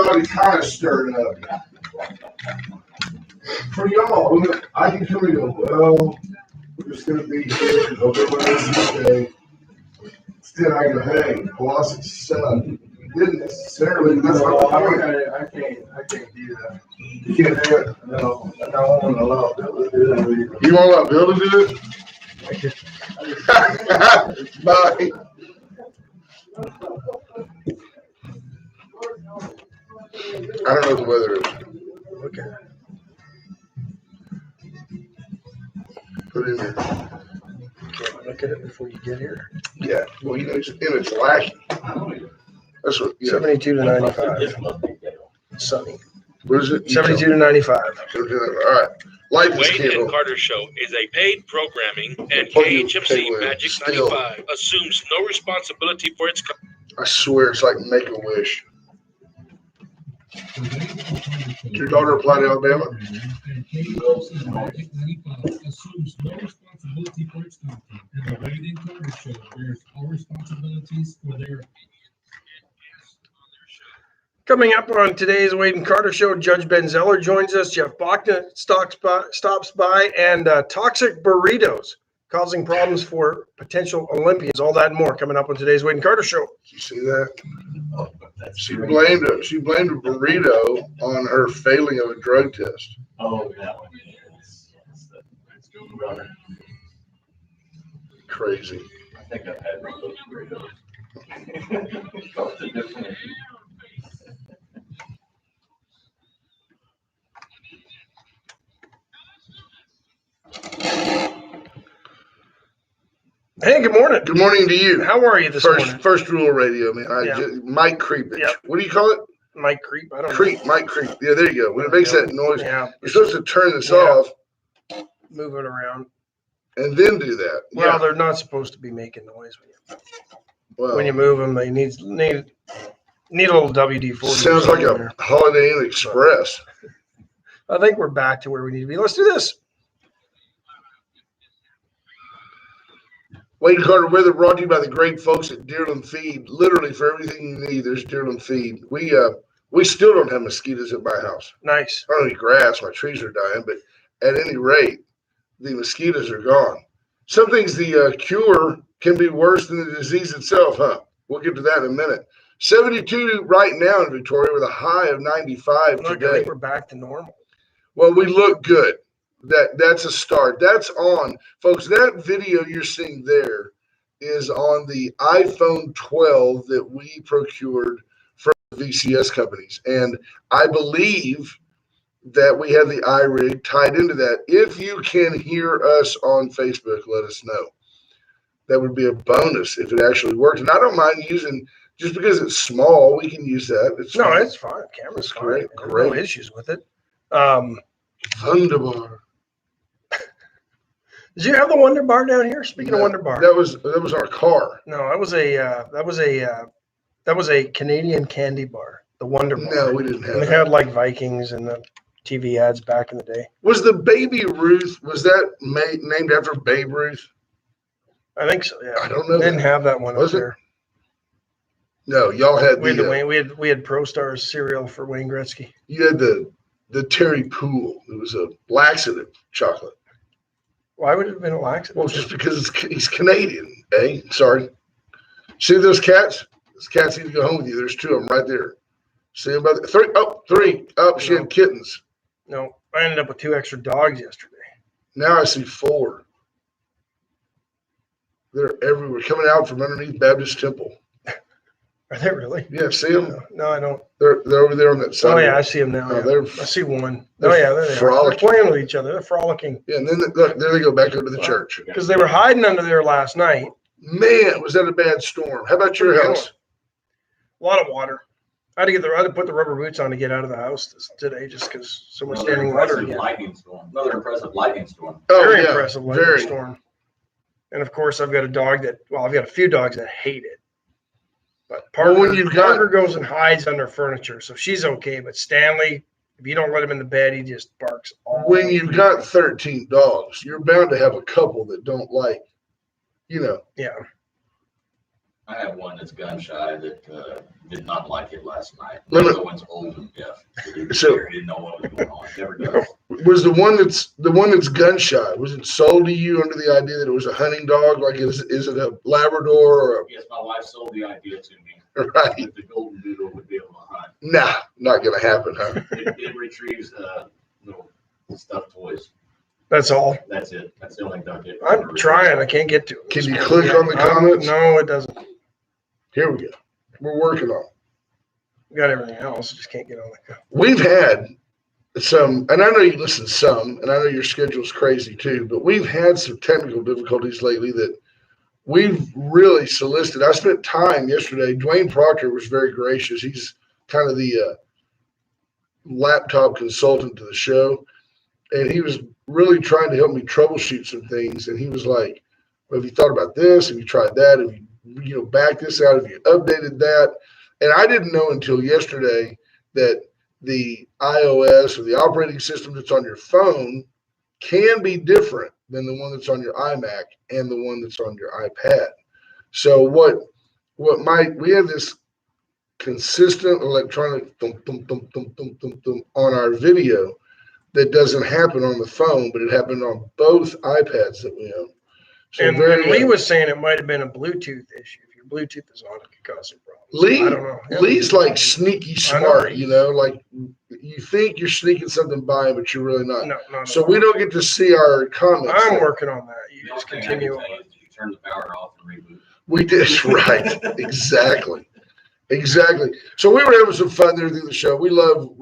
already kind of stirred up. For y'all, I can come and go, well, we're just going to be here and hope everyone has a good day. Instead, I go, hey, Colossus suck. You didn't necessarily. That's not the point. I can't do that. You can't do it? No, I don't want to allow Bill to do that either. You won't allow Bill to do it? Bye. I don't know what the weather is. Okay. Put it in there. Can't look at it before you get here. Yeah. Well, you know, it's lacking. That's what, yeah. 72 to 95. Sunny. What is it? 72 to 95. All right. Life is Wade and candle. Carter Show is a paid programming, and Plug your KHMC cable in. Magic Still. 95 assumes no responsibility for its. I swear it's like Make-A-Wish. Did your daughter apply to Alabama? Assumes no responsibility for its content, and the Wade and Carter Show bears all responsibilities for their. Coming up on today's Wade and Carter Show, Judge Ben Zeller joins us. Jeff Bachna stops by, and toxic burritos causing problems for potential Olympians. All that and more coming up on today's Wade and Carter Show. Did you see that? She blamed a burrito on her failing of a drug test. Oh, that one. Yes. That's good, brother. Crazy. I think I've had one of those burritos. Hey, good morning. Good morning to you. How are you this morning? First rule of radio, man. Yeah. Mike Creepage. Yep. What do you call it? Mike Creep. I don't Creep. Mike Creep. Yeah, there you go. When it makes that noise, Yeah. you're supposed to turn this Yeah. off Move it around. and then do that. Well, Yeah. they're not supposed to be making noise Well, when you move them. They need a little WD-40. sounds like there. a Holiday Inn Express. I think we're back to where we need to be. Let's do this. Wade and Carter Weather brought to you by the great folks at Deerland Feed. Literally for everything you need, there's Deerland Feed. We still don't have mosquitoes at my house. Nice. I don't eat grass. My trees are dying, but at any rate, the mosquitoes are gone. Some things the cure can be worse than the disease itself, huh? We'll get to that in a minute. 72 right now in Victoria with a high of 95 Look, I today. think we're back to normal. Well, we look good. That's a start. That's on, folks. That video you're seeing there is on the iPhone 12 that we procured from VCS companies, and I believe that we have the iRig tied into that. If you can hear us on Facebook, let us know. That would be a bonus if it actually worked. And I don't mind using, just because it's small, we can use that. It's fine. It's fine. Camera's It's fine. great, There's great. no issues with it. Wunderbar. Did you have the Wonder Bar down here? Speaking of Wonder Bar, That was our car. no, that was a Canadian candy bar, the Wonder Bar. No, we didn't have And they that. had like Vikings and the TV ads back in the day. Was the Baby Ruth, was that named after Babe Ruth? I think so. Yeah, I don't know. They didn't have that one Was up it? there. No, y'all had We had, the, we had Pro Stars cereal for Wayne Gretzky. you had the Terry Poole. It was a laxative chocolate. Why would it have been a laxative? Well, just because he's Canadian, eh? Sorry. See those cats? Those cats need to go home with you. There's two of them right there. See them by the three. Oh, three. Oh, she had kittens. No, I ended up with 2 extra dogs yesterday. Now I see 4. They're everywhere, coming out from underneath Baptist Temple. Are they really? Yeah, see them? No, I don't. They're over there on that side. Oh yeah, I see them now. Oh, yeah. they're- I see one. they're Oh yeah, there they are. They're frolicking. playing with each other. They're frolicking Yeah, and then look, there they go back over the Wow. church. because they were hiding under there last night. Man, was that a bad storm? How about your Pretty house? A lot of water. I had to put the rubber boots on to get out of the house today, just because so much standing water again. Another impressive lightning storm. Oh, Very yeah, impressive lightning very. storm. And of course, I've got a few dogs that hate it. But Parker, Well, when you've got- Parker goes and hides under furniture, so she's okay. But Stanley, if you don't let him in the bed, he just barks all When night. you've got 13 dogs, you're bound to have a couple that don't like, Yeah. I have one that's gun shy that did not like it last night. Let The me- other one's old and deaf. He So- didn't know what was going on. Never does. Was the one that's gun shy? Was it sold to you under the idea that it was a hunting dog? Like, is it a Labrador or Yes, my wife sold the idea to me a right? that the golden doodle would be able to hunt. Nah, not gonna happen, huh? It retrieves little stuffed toys. That's all. That's it. That's the only duck it. I'm trying. I can't get to it. Can you click on the comments? No, it doesn't. Here we go. We're working on it. We got everything else. Just can't get on the. We've had some, and I know you listen to some, and I know your schedule's crazy too, but we've had some technical difficulties lately that we've really solicited. I spent time yesterday. Dwayne Proctor was very gracious. He's kind of the laptop consultant to the show, and he was really trying to help me troubleshoot some things. And he was like, well, have you thought about this? Have you tried that? Have you backed this out? Have you updated that? And I didn't know until yesterday that the iOS or the operating system that's on your phone can be different than the one that's on your iMac and the one that's on your iPad. So we have this consistent electronic thump, thump, thump, thump, thump, thump, thump on our video that doesn't happen on the phone, but it happened on both iPads that we own. So And Lee was saying it might have been a Bluetooth issue. If your Bluetooth is on, it could cause some problems. I don't know. Lee's like sneaky I know. smart, like you think you're sneaking something by him, but you're really not. No. So we don't get to see our comments. I'm there. working on that. You The only just thing I can continue. tell you is you turn the power off and reboot. We did right, exactly. So we were having some fun there through the show. We love,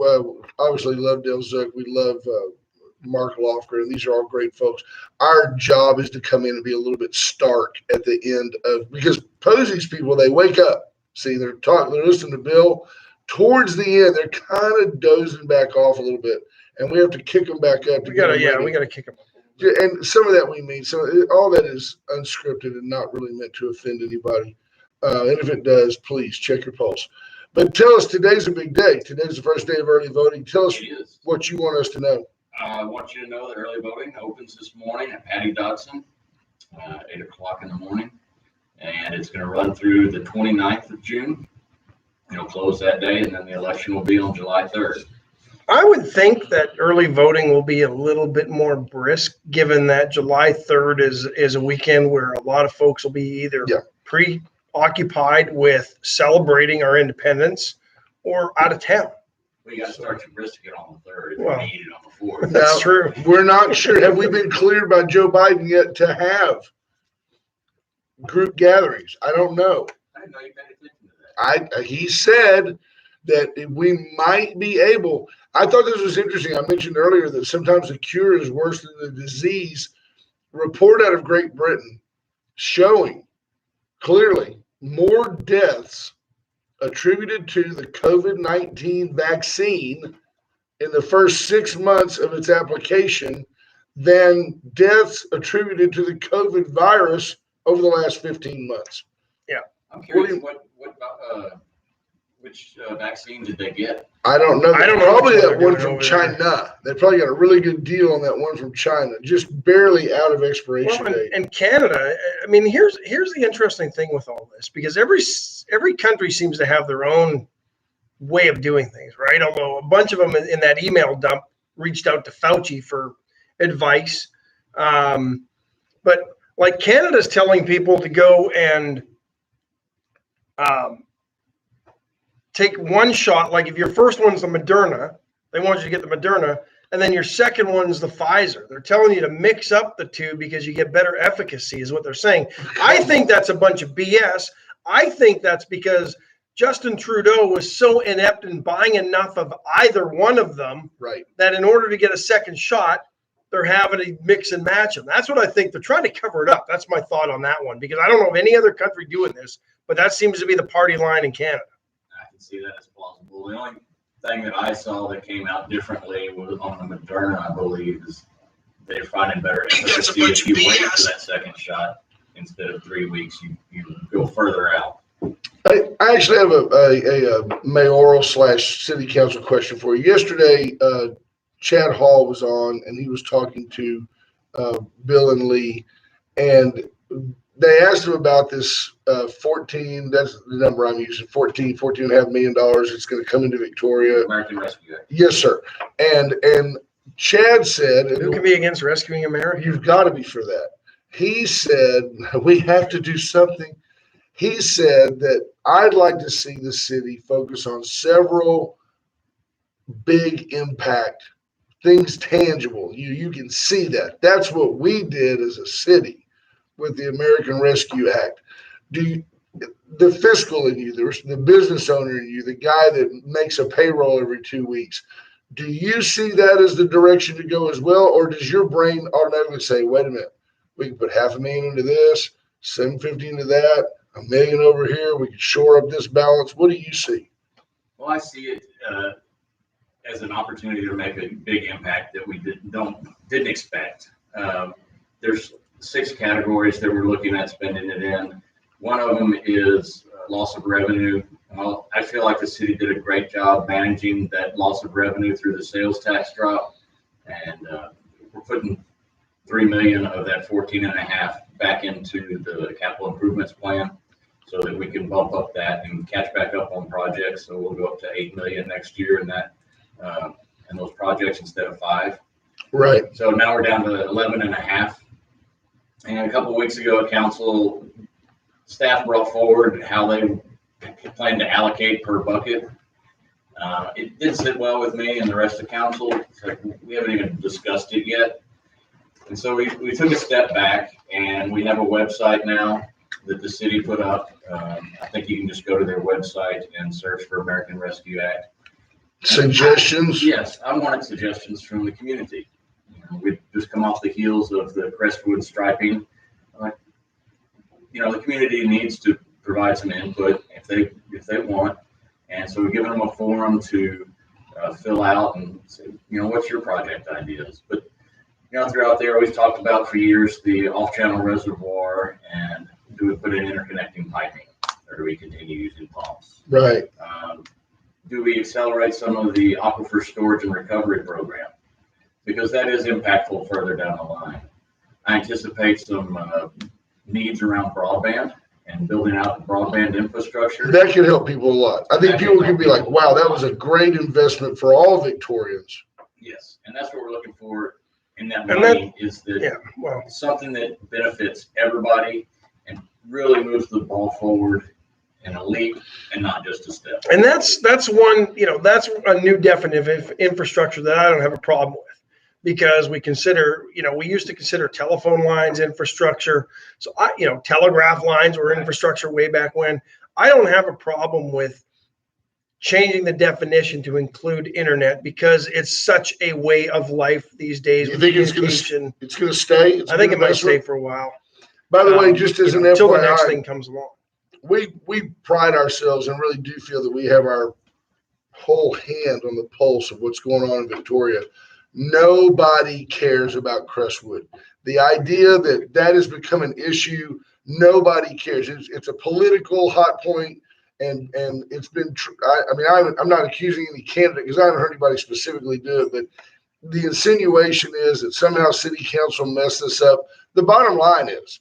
obviously, love Dale Zook. We love Mark Lofgren. These are all great folks. Our job is to come in and be a little bit stark at the end of, because Posey's people, they wake up. See, they're listening to Bill. Towards the end, they're kind of dozing back off a little bit, and we have to kick them back up. We gotta kick him. And some of that we mean. So all that is unscripted and not really meant to offend anybody. And if it does, please check your pulse. But tell us, today's a big day. Today's the first day of early voting. Tell us It is. what you want us to know. I want you to know that early voting opens this morning at Patty Dodson, 8 o'clock in the morning. And it's going to run through the 29th of June. It'll close that day, and then the election will be on July 3rd. I would think that early voting will be a little bit more brisk, given that July 3rd is a weekend where a lot of folks will be either preoccupied with celebrating our independence or out of town. We got to start your brisk to get on the 3rd. Well, We need it on the 4th. That's Now, true. We're not sure. Have we been cleared by Joe Biden yet to have group gatherings? I don't know. I didn't know you paid attention to that. He said that we might be able. I thought this was interesting. I mentioned earlier that sometimes the cure is worse than the disease. Report out of Great Britain showing clearly more deaths attributed to the COVID-19 vaccine in the first 6 months of its application than deaths attributed to the COVID virus over the last 15 months. I'm curious which vaccine did they get? I don't know. I don't know Probably which one that they're one doing from over China. They probably got a really good deal on that one from China, just barely out of expiration Well, date. and Canada, I mean, here's the interesting thing with all this, because every country seems to have their own way of doing things, right? Although a bunch of them in that email dump reached out to Fauci for advice. But like Canada's telling people to go and take one shot. Like if your first one's the Moderna, they want you to get the Moderna, and then your second one's the Pfizer. They're telling you to mix up the two because you get better efficacy, is what they're saying. I think that's a bunch of BS. I think that's because Justin Trudeau was so inept in buying enough of either one of them Right. that in order to get a second shot, they're having to mix and match them. That's what I think. They're trying to cover it up. That's my thought on that one, because I don't know of any other country doing this, but that seems to be the party line in Canada. I can see that as plausible. The only thing that I saw that came out differently was on the Moderna, I believe, is they're finding better efficacy if you wait for that second shot instead of 3 weeks. You go further out. I actually have a mayoral / city council question for you. Yesterday, Chad Hall was on, and he was talking to Bill and Lee, and they asked him about this 14, that's the number I'm using, $14.5 million. It's going to come into Victoria. American Rescue Act. Yes, sir. And Chad said, Who can be against rescuing America? you've got to be for that. He said, we have to do something. He said that I'd like to see the city focus on several big impact things, tangible. You can see that. That's what we did as a city with the American Rescue Act. The fiscal in you, the business owner in you, the guy that makes a payroll every 2 weeks, do you see that as the direction to go as well? Or does your brain automatically say, wait a minute, we can put $500,000 into this, $750,000 into that, $1 million over here, we can shore up this balance? What do you see? Well, I see it as an opportunity to make a big impact that we didn't expect. There's 6 categories that we're looking at spending it in. One of them is loss of revenue. I feel like the city did a great job managing that loss of revenue through the sales tax drop, and we're putting $3 million of that 14.5 back into the capital improvements plan, so that we can bump up that and catch back up on projects. So we'll go up to $8 million next year in that and those projects instead of 5. Right. So now we're down to 11.5. And a couple of weeks ago at council, staff brought forward how they plan to allocate per bucket. It didn't sit well with me and the rest of council. So we haven't even discussed it yet. And so we took a step back, and we have a website now that the city put up. I think you can just go to their website and search for American Rescue Act. Suggestions? Yes, I wanted suggestions from the community. We've just come off the heels of the Crestwood striping. The community needs to provide some input if they want. And so we've given them a forum to fill out and say, what's your project ideas? But, throughout there, we've talked about for years the off-channel reservoir, and do we put in interconnecting piping, or do we continue using pumps? Right. Do we accelerate some of the aquifer storage and recovery program? Because that is impactful further down the line. I anticipate some needs around broadband and building out broadband infrastructure. That could help people a lot. I think people can be like, wow, that was a great investment for all Victorians. Yes, and that's what we're looking for in that money, is that something that benefits everybody and really moves the ball forward in a leap and not just a step. And that's one, that's a new definition of infrastructure that I don't have a problem with, because we consider, we used to consider telephone lines infrastructure. So telegraph lines were infrastructure way back when. I don't have a problem with changing the definition to include internet, because it's such a way of life these days. You think it's going to stay? I think it might stay for a while. By the way, just as an until FYI, the next thing comes along. We pride ourselves and really do feel that we have our whole hand on the pulse of what's going on in Victoria. Nobody cares about Crestwood. The idea that has become an issue, nobody cares. It's a political hot point, and it's been. I'm not accusing any candidate, because I haven't heard anybody specifically do it, but the insinuation is that somehow City Council messed this up. The bottom line is,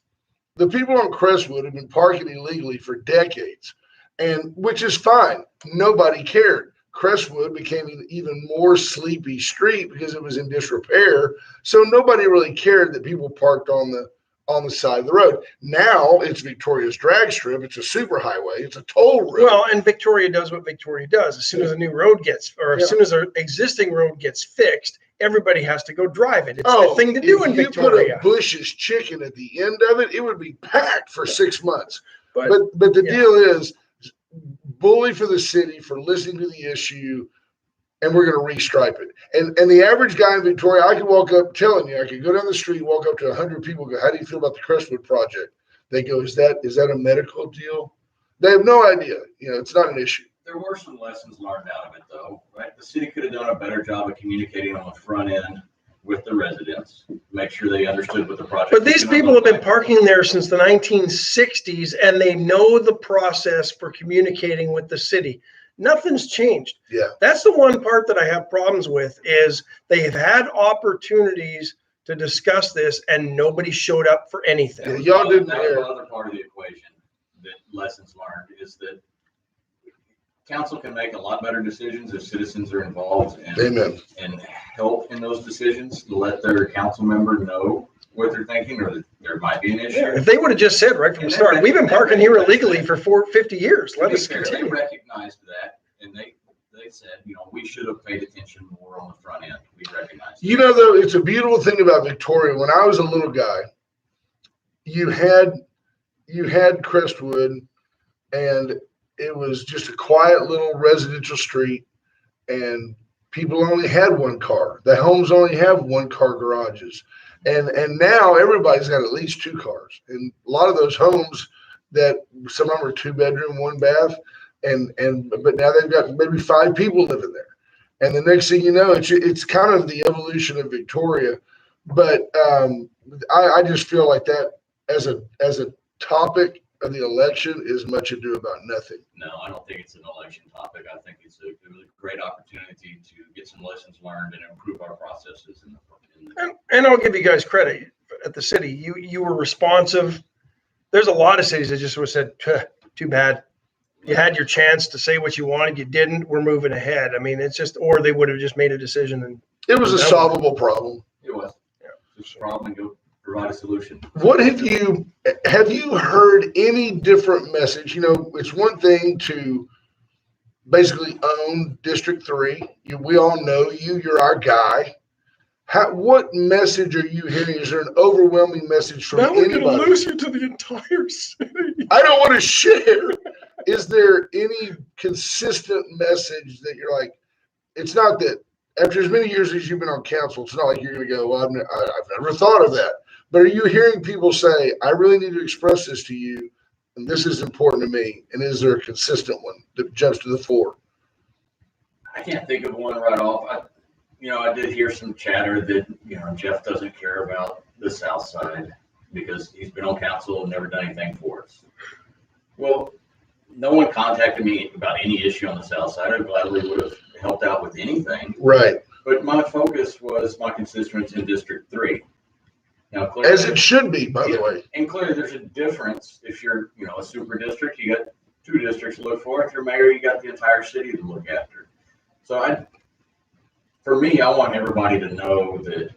the people on Crestwood have been parking illegally for decades, and which is fine. Nobody cared. Crestwood became an even more sleepy street because it was in disrepair. So nobody really cared that people parked on the side of the road. Now it's Victoria's drag strip. It's a super highway. It's a toll road. Well, and Victoria does what Victoria does. As soon as a new road as soon as an existing road gets fixed, everybody has to go drive it. It's the thing to do in Victoria. If you put a Bush's chicken at the end of it, it would be packed for 6 months. But the deal is, bully for the city for listening to the issue, and we're going to restripe it. And the average guy in Victoria, I could walk up, telling you, I could go down the street, walk up to 100 people, go, how do you feel about the Crestwood project? They go, is that a medical deal? They have no idea. It's not an issue. There were some lessons learned out of it, though, right? The city could have done a better job of communicating on the front end with the residents, make sure they understood what the project. But these people have been parking there since the 1960s, and they know the process for communicating with the city. Nothing's changed. Yeah. That's the one part that I have problems with, is they've had opportunities to discuss this and nobody showed up for anything. Yeah, y'all didn't That was the other part of the equation. that lessons learned is that council can make a lot better decisions if citizens are involved Amen. and help in those decisions to let their council member know what they're thinking or that there might be an issue. Yeah, if they would have just said right from the start, we've been parking here illegally for 50 years. Let us They continue. recognized that, and they said, we should have paid attention more on the front end. We recognized. You know, though, it's a beautiful thing about Victoria. When I was a little guy, you had Crestwood, and it was just a quiet little residential street, and people only had one car. The homes only have one car garages. And now everybody's got at least two cars. And a lot of those homes that some of them are 2-bedroom, 1 bath, but now they've got maybe 5 people living there. And the next thing you know, it's kind of the evolution of Victoria. But I just feel like that as a topic of the election is much ado about nothing. No, I don't think it's an election topic. I think it's a really great opportunity to get some lessons learned and improve our processes. And I'll give you guys credit at the city. You were responsive. There's a lot of cities that just would have said, too bad. You had your chance to say what you wanted. You didn't. We're moving ahead. I mean, it's just, or they would have just made a decision. And it was a solvable problem. It was. Yeah. It's a problem and go provide a solution. What have you heard any different message? It's one thing to basically own District 3. We all know you. You're our guy. What message are you hearing? Is there an overwhelming message from anybody? Now we're going to lose you to the entire city. I don't want to share. Is there any consistent message that you're like, it's not that after as many years as you've been on council, it's not like you're going to go, well, I've never thought of that. But are you hearing people say, I really need to express this to you, and this is important to me? And is there a consistent one that jumps to the fore? I can't think of one right off. I did hear some chatter that, Jeff doesn't care about the South Side because he's been on council and never done anything for us. Well, no one contacted me about any issue on the South Side. I gladly would have helped out with anything. Right. But my focus was my constituents in District 3. Now, clearly, as it should be, by the way. And clearly there's a difference. If you're, a super district, you got 2 districts to look for. If you're mayor, you got the entire city to look after. So for me, I want everybody to know that,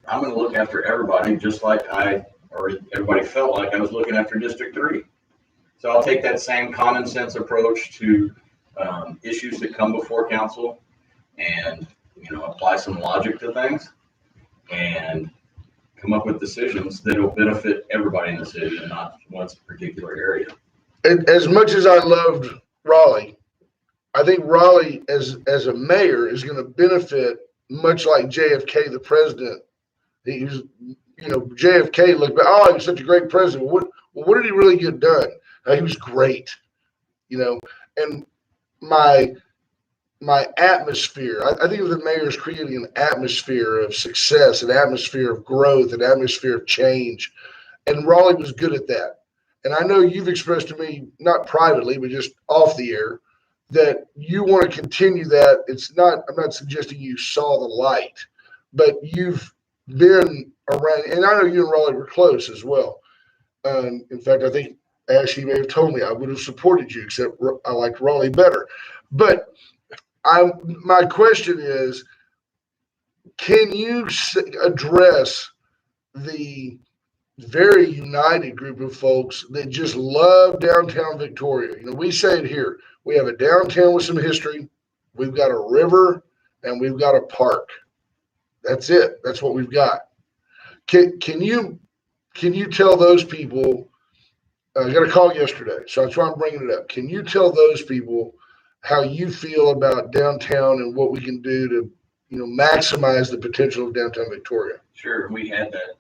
I'm going to look after everybody just like everybody felt like I was looking after District 3. So I'll take that same common sense approach to issues that come before council and, apply some logic to things and come up with decisions that will benefit everybody in the city and not one particular area. And as much as I loved Raleigh, I think Raleigh as a mayor is going to benefit much like JFK, the president. He was, JFK looked back, he was such a great president. What did he really get done? He was great, and my atmosphere, I think of the mayor as creating an atmosphere of success, an atmosphere of growth, an atmosphere of change. And Raleigh was good at that. And I know you've expressed to me, not privately, but just off the air, that you want to continue that. I'm not suggesting you saw the light, but you've been around, and I know you and Raleigh were close as well. In fact, I think Ashley may have told me I would have supported you, except I liked Raleigh better. But my question is, can you address the very united group of folks that just love downtown Victoria? We say it here. We have a downtown with some history. We've got a river and we've got a park. That's it. That's what we've got. Can you tell those people, I got a call yesterday, so that's why I'm bringing it up. Can you tell those people how you feel about downtown and what we can do to, maximize the potential of downtown Victoria? Sure. We had that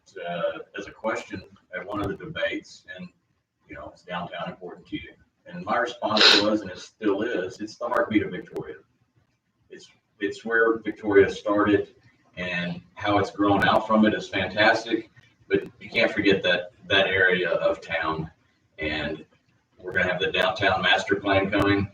as a question at one of the debates, and, is downtown important to you? And my response was, and it still is, it's the heartbeat of Victoria. It's where Victoria started, and how it's grown out from it is fantastic. But you can't forget that area of town. And we're going to have the downtown master plan coming.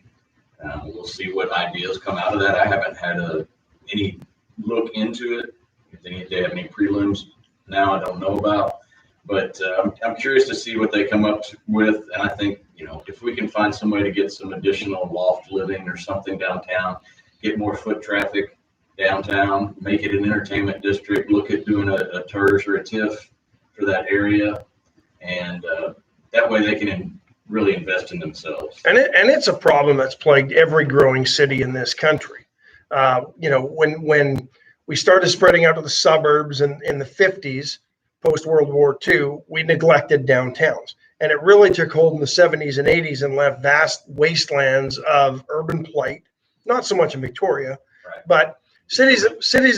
We'll see what ideas come out of that. I haven't had any look into it. If they have any prelims now, I don't know about. But I'm curious to see what they come up with. And I think, if we can find some way to get some additional loft living or something downtown, get more foot traffic downtown, make it an entertainment district, look at doing a TERS or a TIF for that area. And that way they can really invest in themselves. And it's a problem that's plagued every growing city in this country. When we started spreading out to the suburbs in the 50s, post-World War II, we neglected downtowns. And it really took hold in the 70s and 80s and left vast wastelands of urban blight, not so much in Victoria, Right. but cities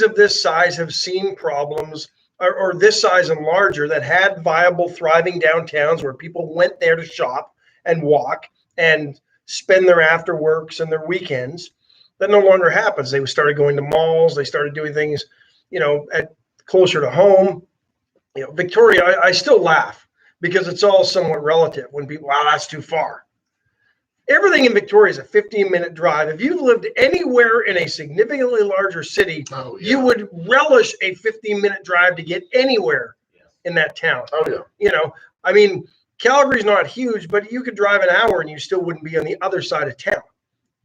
of this size have seen problems, or this size and larger, that had viable, thriving downtowns where people went there to shop and walk and spend their after works and their weekends. That no longer happens. They started going to malls. They started doing things, at closer to home. Victoria, I still laugh because it's all somewhat relative when people, wow, that's too far. Everything in Victoria is a 15-minute drive. If you've lived anywhere in a significantly larger city, you would relish a 15-minute drive to get anywhere in that town. Oh, yeah. Calgary's not huge, but you could drive an hour and you still wouldn't be on the other side of town,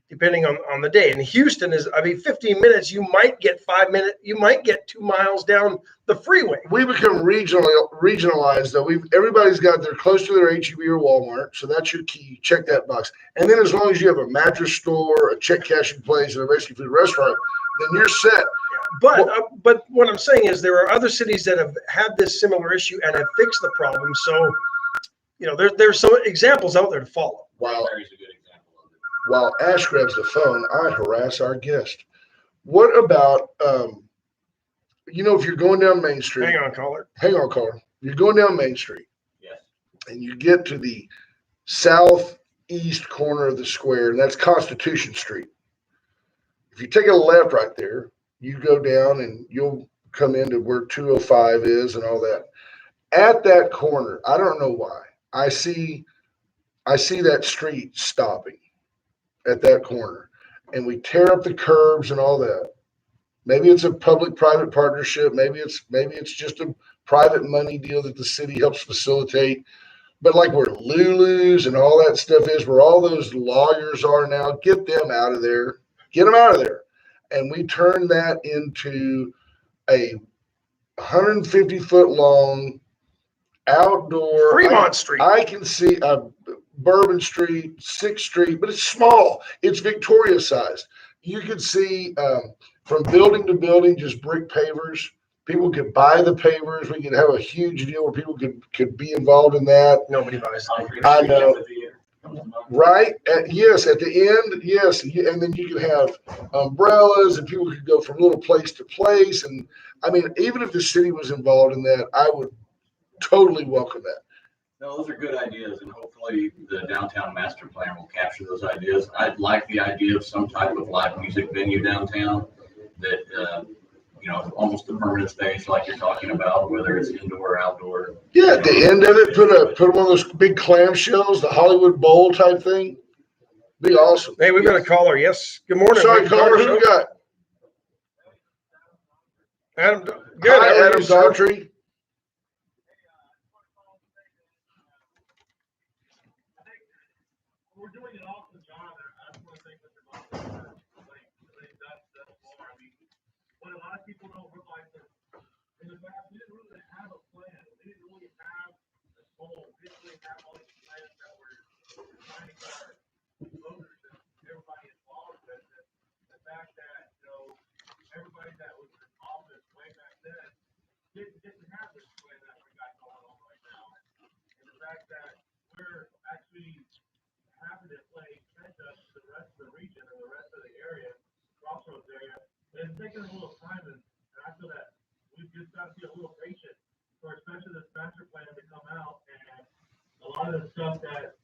depending on the day. And Houston is, 15 minutes, you might get 5 minutes, you might get 2 miles down the freeway. We become regionalized though. Everybody's got they're close to their HEB or Walmart, so that's your key. Check that box. And then as long as you have a mattress store, a check cashing place, and a Mexican food restaurant, then you're set. But what I'm saying is there are other cities that have had this similar issue and have fixed the problem. So, there's some examples out there to follow. While There's a good example of it. while Ash grabs the phone, I harass our guest. What about if you're going down Main Street? Hang on, caller. You're going down Main Street. Yes. And you get to the southeast corner of the square, and that's Constitution Street. If you take a left right there, you go down and you'll come into where 205 is and all that. At that corner, I don't know why, I see that street stopping at that corner, and we tear up the curbs and all that. Maybe it's a public-private partnership. Maybe it's just a private money deal that the city helps facilitate. But like where Lulu's and all that stuff is, where all those lawyers are now, get them out of there. Get them out of there. And we turn that into a 150-foot long outdoor Fremont Street. I can see Bourbon Street, 6th Street, but it's small. It's Victoria sized. You could see from building to building, just brick pavers. People could buy the pavers. We could have a huge deal where people could be involved in that. Nobody buys them. I know. Right? Yes, at the end, yes. And then you could have umbrellas and people could go from little place to place. And even if the city was involved in that, I would totally welcome that. No, those are good ideas, and hopefully the downtown master plan will capture those ideas. I'd like the idea of some type of live music venue downtown that, almost a permanent space like you're talking about, whether it's indoor or outdoor. Yeah, at the end of it, put one of those big clamshells, the Hollywood Bowl type thing. Be awesome. Hey, we've got a caller. Yes. Good morning. Sorry, caller, who we got? Adam. Good. Hi, How are Adam you, sir? Daughtry. We're doing an awesome job, and I just want to thank Mr. Boston for what he's done so far. What a lot of people don't realize is in the past, we didn't really have a plan. We didn't really have a goal. We didn't really have all these plans that we're trying to get our voters and everybody involved with. And the fact that, everybody that was in office way back then didn't have this plan that we got going on right now. And the fact that we're actually having to play catch up to the rest of the region and the rest of the area, Crossroads area. And it's taking a little time, and I feel that we've just got to be a little patient for especially this master plan to come out, and a lot of the stuff that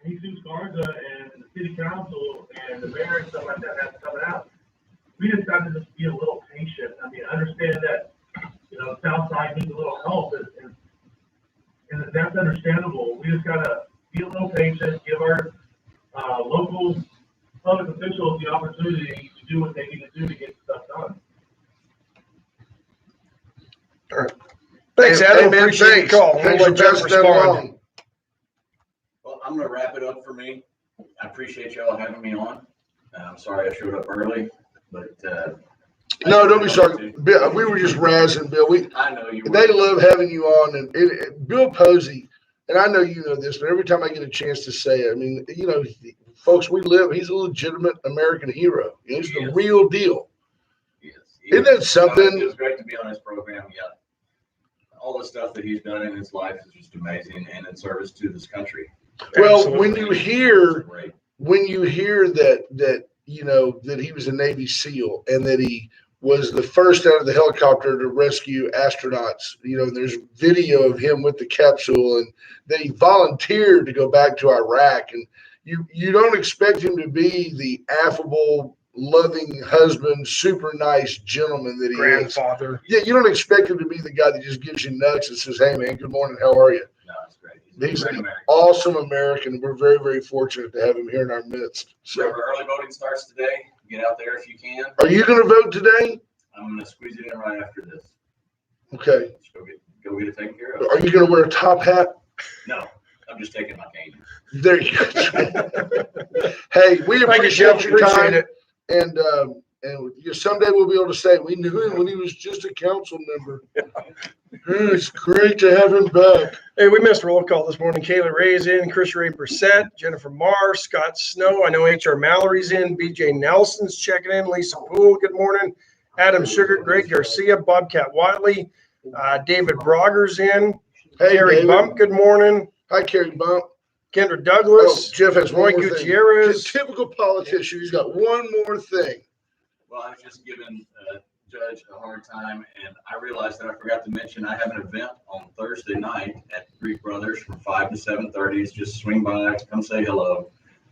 Jesus Garza and the city council and the mayor and stuff like that has coming out. We just got to just be a little patient. Understand that, Southside needs a little help, and that's understandable. We just got to be a little patient, give our local public officials the opportunity to do what they need to do to get stuff done. All right. Thanks, Hey, Adam. man, Appreciate thanks. the call. We'll Thanks for let Jeff passing that respond. along. Well, I'm gonna wrap it up for me. I appreciate y'all having me on. I'm sorry I showed up early, but, No, don't be sorry. Bill, we were just razzing, Bill. I know you. They love having you on, and Bill Posey, and I know you know this, but every time I get a chance to say it, I mean, you know, folks, he's a legitimate American hero. He's the Yes. real deal. Yes. Isn't that something? It was great to be on his program. Yeah. All the stuff that he's done in his life is just amazing and in service to this country. Well, Absolutely. when you hear Great. that you know that he was a Navy SEAL and that he was the first out of the helicopter to rescue astronauts, you know, there's video of him with the capsule, and that he volunteered to go back to Iraq, and you don't expect him to be the affable, loving husband, super nice gentleman that he is. Grandfather. Yeah, you don't expect him to be the guy that just gives you nuts and says, "Hey man, good morning, how are you?" No, it's great. He's a great an American. awesome American. We're very, very fortunate to have him here in our midst. So, Remember, early voting starts today. Get out there if you can. are you going to vote today? I'm going to squeeze it in right after this. Okay. Just go get it taken care of. Are you going to wear a top hat? No, I'm just taking my cane. There you go. Hey, we Thank you, appreciate Jeff. your time. Appreciate it. And someday we'll be able to say we knew him when he was just a council member. It's great to have him back. Hey, we missed roll call this morning. Kayla Ray's in, Chris Ray Brissett, Jennifer Marr, Scott Snow. I know HR Mallory's in, BJ Nelson's checking in, Lisa Poole, good morning. Adam Sugar, Greg Garcia, Bobcat Watley, David Brogger's in. Hey, Terry David. Bump, good morning. Hi, Kerry Bump. Kendra Oh, Douglas, Jeff has Roy one more thing. Gutierrez. Typical politician. He's got one more thing. Well, I was just giving Judge a hard time, and I realized that I forgot to mention I have an event on Thursday night at Greek Brothers from 5 to 7:30. It's just swing by, come say hello.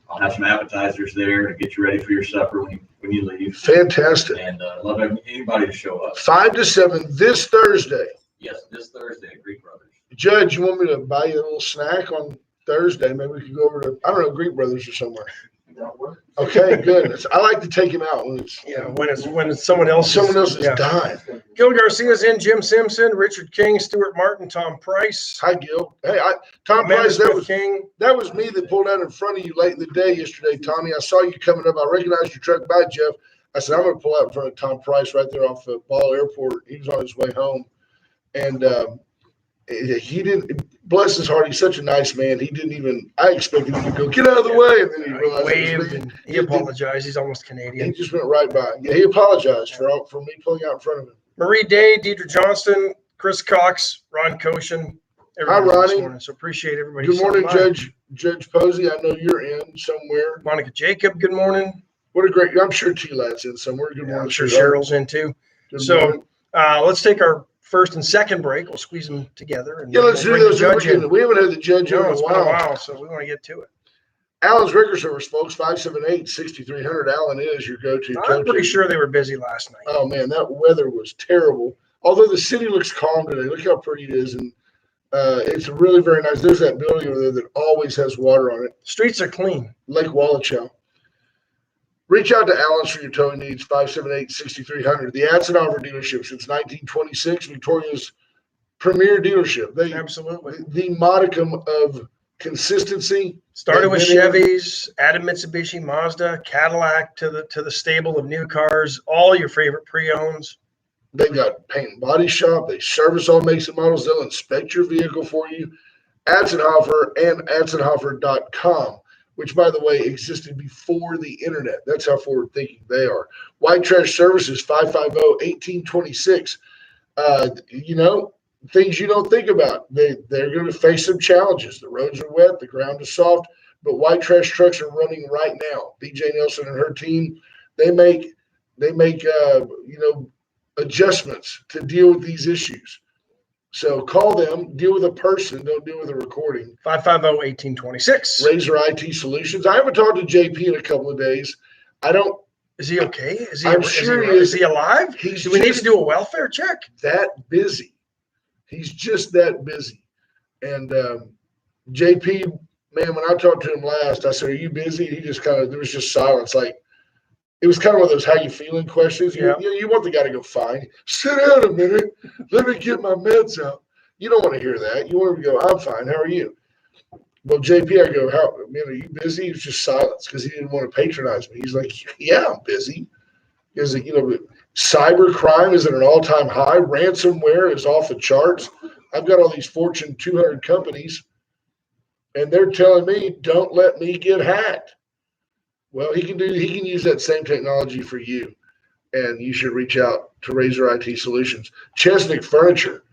I'll have some appetizers there to get you ready for your supper when you leave. Fantastic. And love anybody to show up. 5 to 7 this Thursday. Yes, this Thursday at Greek Brothers. Judge, you want me to buy you a little snack on Thursday? Maybe we could go over to, I don't know, Greek Brothers or somewhere. Okay, good. I like to take him out when it's When it's someone else. is yeah. dying. Gil Garcia's in, Jim Simpson, Richard King, Stuart Martin, Tom Price. Hi, Gil. Hey, Tom Amanda Price, Smith King. that was me that pulled out in front of you late in the day yesterday, Tommy. I saw you coming up. I recognized your truck by Jeff. I said, I'm going to pull out in front of Tom Price right there off the Ball Airport. He was on his way home. And he didn't, bless his heart, he's such a nice man. He didn't even, I expected him to go, get out of the way. And then he He realized it was waved me. and he apologized. He's almost He Canadian. just went right by. Yeah, he apologized for me pulling out in front of him. Marie Day, Deidre Johnston, Chris Cox, Ron Koshin. everybody this Ronnie. morning, so appreciate everybody. Good morning, stopping by. Judge Posey. I know you're in somewhere. Monica Jacob, good morning. What a great, I'm sure T-Lat's in somewhere. Good Yeah, morning. I'm sure sweetheart. Cheryl's in too. Good So, morning. Let's take our first and second break. We'll squeeze them together. And Yeah, let's do bring the those. judge in. We haven't had the judge in No, a it's been a while. while, so we want to get to it. Allen's Rigor Service, folks, 578-6300. Allen is your go-to. I'm pretty sure they were busy last night. Oh, man, that weather was terrible. Although the city looks calm today. Look how pretty it is. And it's really very nice. There's that building over there that always has water on it. Streets are clean. Lake Wallachow. Reach out to Allen's for your towing needs, 578-6300. The Atzenhofer dealership since 1926, Victoria's premier dealership. Absolutely. The modicum of consistency. Started with They've been Chevys, added Mitsubishi, Mazda, Cadillac to the stable of new cars, all your favorite pre-owns. They've got paint and body shop. They service all makes and models. They'll inspect your vehicle for you. Atzenhofer and Atzenhofer.com, which, by the way, existed before the internet. That's how forward thinking they are. White Trash Services, 550-1826. Things you don't think about. They're going to face some challenges. The roads are wet. The ground is soft. But White Trash trucks are running right now. BJ Nelson and her team, they make adjustments to deal with these issues. So call them, deal with a person, don't deal with a recording. 550-1826. Razor IT Solutions. I haven't talked to JP in a couple of days. Is he okay? Is he? I'm sure he is he alive? He's Do we need to just do a welfare check? that busy. He's just that busy. And JP, man, when I talked to him last, I said, "Are you busy?" He just there was just silence. Like, it was kind of one of those "how you feeling" questions. You want the guy to go, "Fine, sit down a minute, let me get my meds out." You don't want to hear that. You want to go, I'm fine. How are you? Well, JP, I go, how, man, are you busy? It's just silence because he didn't want to patronize me. He's like, yeah, I'm busy. Because, cyber crime is at an all-time high. Ransomware is off the charts. I've got all these Fortune 200 companies, and they're telling me, don't let me get hacked. Well, he can use that same technology for you, and you should reach out to Razor IT Solutions. Chesnick Furniture.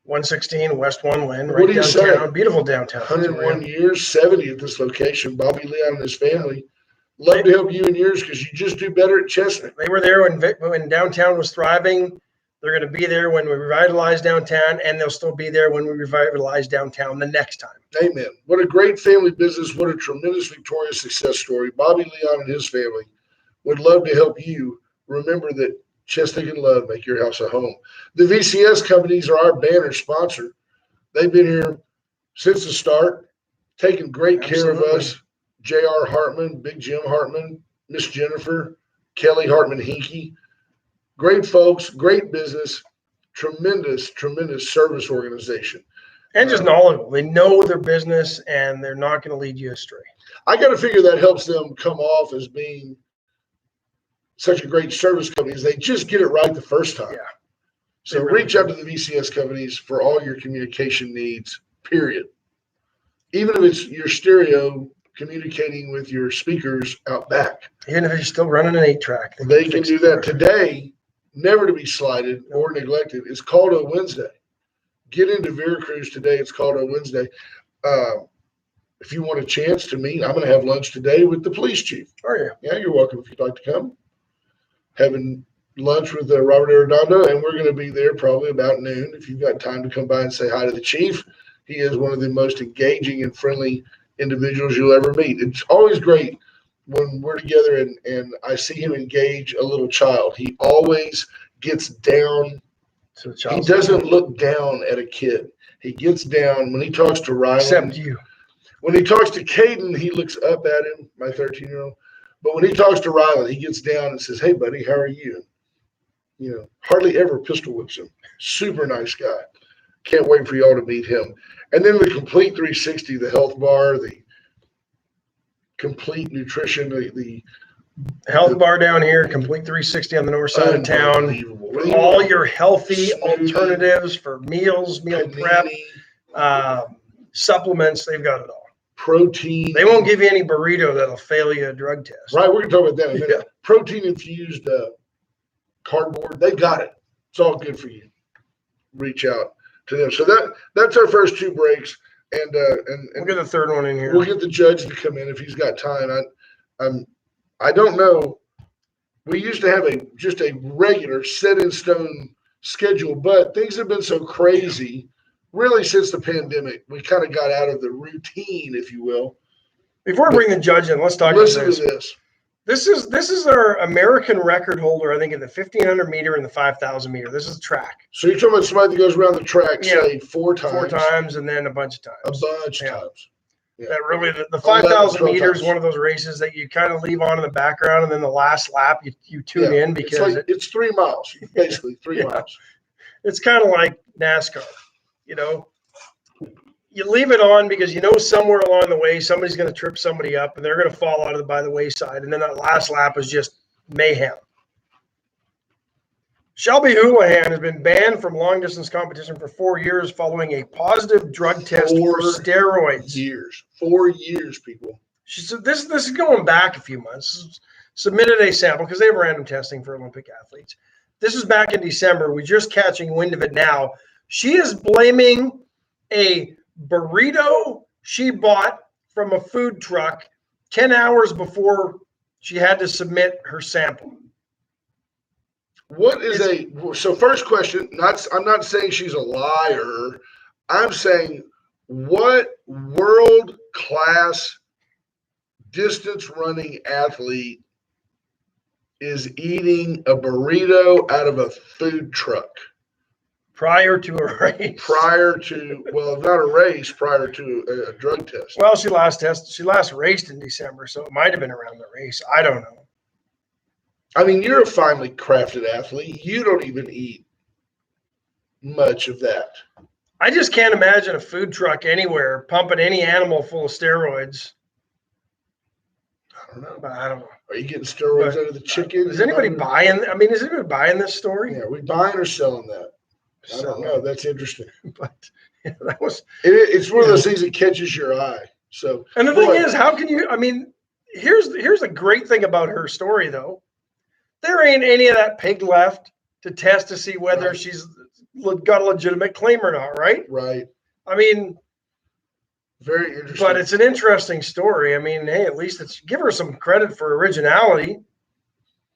116 West One Lynn, What right do you downtown. say? Beautiful downtown. 101 years, 70 at this location. Bobby Leon and his family. Love to help you and yours because you just do better at Chestnut. They were there when downtown was thriving. They're going to be there when we revitalize downtown, and they'll still be there when we revitalize downtown the next time. Amen. What a great family business. What a tremendous victorious success story. Bobby Leon and his family would love to help you. Remember that Chestnut and Love make your house a home. The VCS companies are our banner sponsor. They've been here since the start, taking great care of us. J.R. Hartman, Big Jim Hartman, Miss Jennifer, Kelly Hartman-Hinkie. Great folks, great business, tremendous service organization. And just knowledgeable. They know their business, and they're not going to lead you astray. I got to figure that helps them come off as being such a great service company. They just get it right the first time. Yeah. So reach out to the VCS companies for all your communication needs, period. Even if it's your stereo communicating with your speakers out back. Even if you're still running an 8-track. They can do that today, never to be slighted or neglected. It's called a Wednesday. Get into Veracruz today. It's called a Wednesday. If you want a chance to meet, I'm going to have lunch today with the police chief. Oh, yeah. Yeah, you're welcome if you'd like to come. Having lunch with Robert Arredondo, and we're going to be there probably about noon. If you've got time to come by and say hi to the chief, he is one of the most engaging and friendly individuals you'll ever meet. It's always great when we're together and I see him engage a little child. He always gets down. So He doesn't look down at a kid. He gets down when he talks to Rylan. Except you. When he talks to Caden, he looks up at him, my 13-year-old. But when he talks to Rylan, he gets down and says, hey, buddy, how are you? Hardly ever pistol whips him. Super nice guy. Can't wait for y'all to meet him. And then the Complete 360, the health bar, the complete nutrition, the Health bar down here, Complete 360 on the north side of town. unbelievable. With all your healthy alternatives for meals, meal prep, supplements, they've got it all. Protein. They won't give you any burrito that'll fail you a drug test. Right, we're going to talk about that in a minute. Yeah. Protein-infused cardboard, they've got it. It's all good for you. Reach out to them. So that's our first two breaks. And we'll get the third one in here. We'll get the judge to come in if he's got time. I don't know. We used to have just a regular set in stone schedule, but things have been so crazy really since the pandemic. We kind of got out of the routine, if you will. Before we bring the judge in, let's talk about this. Listen to this. This is our American record holder, I think, in the 1,500 meter and the 5,000 meter. This is track. So you're talking about somebody that goes around the track, say, four times. 4 times and then a bunch of times. A bunch of times. Yeah. That really, the 5,000 meters is one of those races that you kind of leave on in the background, and then the last lap you tune in because it's 3 miles, basically 3 miles. It's kind of like NASCAR, You leave it on because somewhere along the way somebody's going to trip somebody up and they're going to fall out by the wayside, and then that last lap is just mayhem. Shelby Houlihan has been banned from long-distance competition for 4 years following a positive drug test for steroids. 4 years, people. She said this is going back a few months. Submitted a sample because they have random testing for Olympic athletes. This was back in December. We're just catching wind of it now. She is blaming a burrito she bought from a food truck 10 hours before she had to submit her sample. So first question, I'm not saying she's a liar. I'm saying what world-class distance running athlete is eating a burrito out of a food truck? Prior to a race. Prior to a drug test. Well, she last raced in December, so it might have been around the race. I don't know. I mean, you're a finely crafted athlete. You don't even eat much of that. I just can't imagine a food truck anywhere pumping any animal full of steroids. I don't know. But I don't know. Are you getting steroids out of the chicken? Is anybody buying? I mean, is anybody buying this story? Yeah, are we buying or selling that? I don't know. That's interesting. But yeah, that was. It's one of those things that catches your eye. So, And the thing is, how can you? I mean, here's the great thing about her story, though. There ain't any of that pig left to test to see whether Right. she's got a legitimate claim or not, right? right. I mean, Very interesting. but it's an interesting story. I mean, hey, at least give her some credit for originality.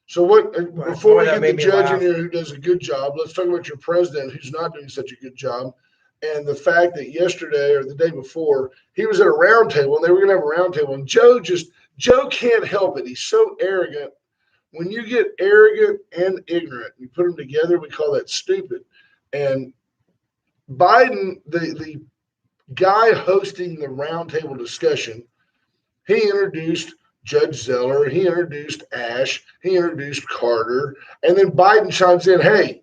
So what? Boy, Before we that get the made me judge laugh. in here who does a good job, let's talk about your president who's not doing such a good job, and the fact that yesterday or the day before he was at a round table and they were going to have a round table, and Joe can't help it. He's so arrogant. When you get arrogant and ignorant, you put them together, we call that stupid. And Biden, the guy hosting the roundtable discussion, he introduced Judge Zeller, he introduced Ash, he introduced Carter, and then Biden chimes in, hey,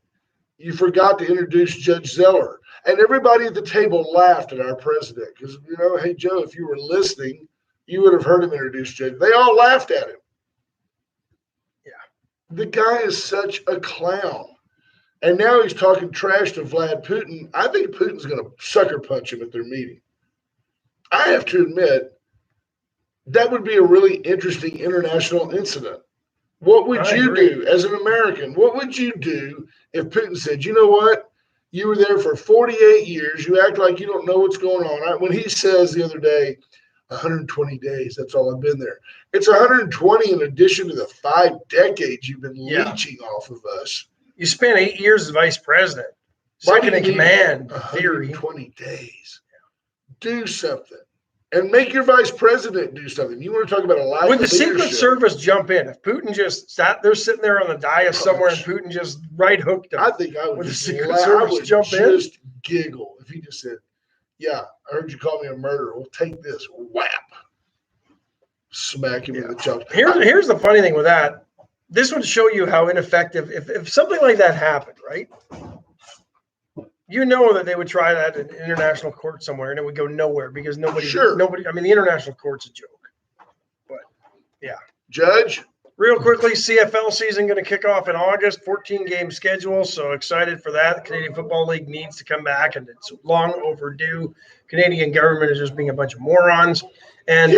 you forgot to introduce Judge Zeller. And everybody at the table laughed at our president because, hey, Joe, if you were listening, you would have heard him introduce Judge. They all laughed at him. Yeah. The guy is such a clown. And now he's talking trash to Vlad Putin. I think Putin's going to sucker punch him at their meeting. I have to admit, that would be a really interesting international incident. What would I you agree. do as an American? What would you do if Putin said, you know what? You were there for 48 years. You act like you don't know what's going on. When he says the other day, 120 days, that's all I've been there. It's 120 in addition to the 5 decades you've been Yeah. leeching off of us. You spent 8 years as vice president, Why do second in you need command, in theory. 120 days. Do something. And make your vice president do something. You want to talk about a lack Would the of Secret leadership. Service jump in if Putin just sat there sitting there on the dais somewhere and Putin just right hooked him? I think I would Would the just, Secret laugh. I Service would jump in? just giggle if he just said, yeah, I heard you call me a murderer. Well, take this. Whap. Smack him in the chops. Here's the funny thing with that. This would show you how ineffective, if something like that happened, right? You know that they would try that in international court somewhere and it would go nowhere because nobody, I mean, the international court's a joke. But yeah. Judge? Real quickly, CFL season going to kick off in August, 14-game schedule. So excited for that. The Canadian Football League needs to come back and it's long overdue. Canadian government is just being a bunch of morons. And